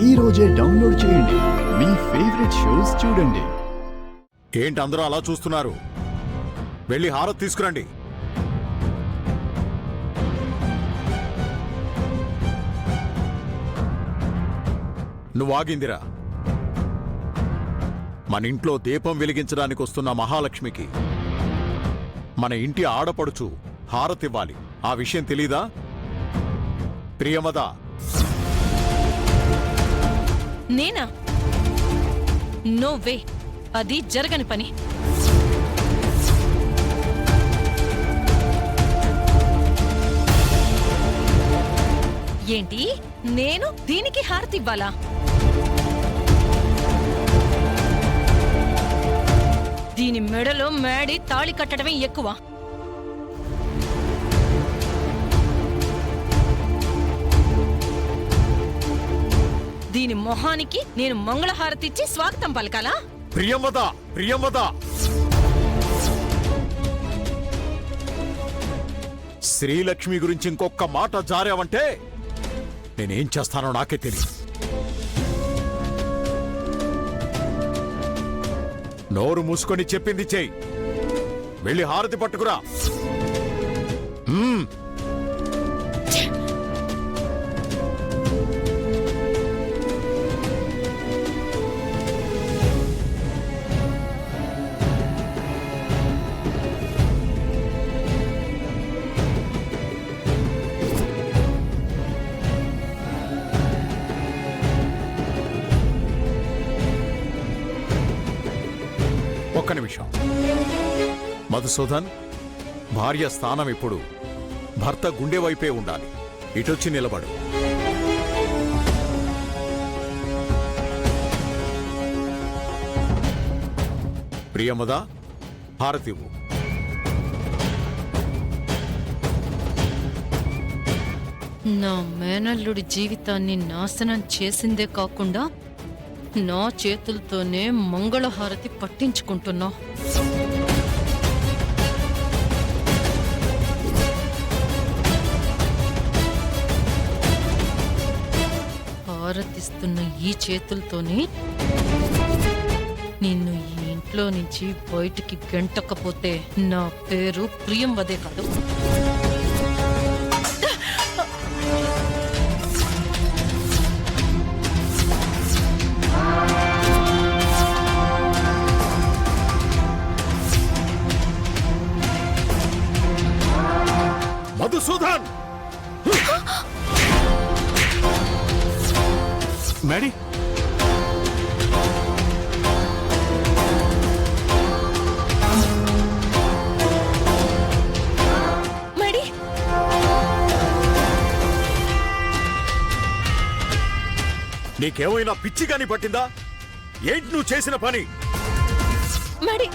ఈ రోజే డౌన్లోడ్ చేయండి. మీ ఫేవరెట్ షోస్ చూడండి. ఏంటి అందరూ అలా చూస్తున్నారు? వెళ్ళి హారతి తీసుకురండి. నువ్వు ఆగిందిరా. మన ఇంట్లో దీపం వెలిగించడానికి వస్తున్న మహాలక్ష్మికి మన ఇంటి ఆడపడుచు హారతివ్వాలి. ఆ విషయం తెలీదా? ప్రియమద, నేనా? నో వే, అది జరగని పని. ఏంటి, నేను దీనికి హారతి ఇవ్వాలా? దీని మెడలో మేడి తాళి కట్టడమే ఎక్కువ. దీని మొహానికి నేను మంగళహారతిచ్చి స్వాగతం పలకాలా? ప్రియమద, ప్రియమద, శ్రీలక్ష్మి గురించి ఇంకొక మాట జారావంటే నేనేం చేస్తానో నాకే తెలియదు. నోరు మూసుకొని చెప్పింది చెయ్యి. వెళ్ళి హారతి పట్టుకురా. ఒక్క నిమిషం. మధుసూదన్, భార్య స్థానం ఇప్పుడు భర్త గుండె వైపే ఉండాలి. ఇటొచ్చి నిలబడు. ప్రియమద, హారతివ్వు. నా మేనల్లుడి జీవితాన్ని నాశనం చేసిందే కాకుండా నా చేతులతోనే మంగళహారతి పట్టించుకుంటున్నా. హారతిస్తున్న ఈ చేతులతోనే నిన్ను ఈ ఇంట్లో నుంచి బయటికి గెంటకపోతే నా పేరు ప్రియంవదే కాదు. మధుసూదన్! మేడీ, మేడీ, నీకేమైనా పిచ్చిగాని పట్టిందా? ఏంటి నువ్వు చేసిన పని? మేడీ,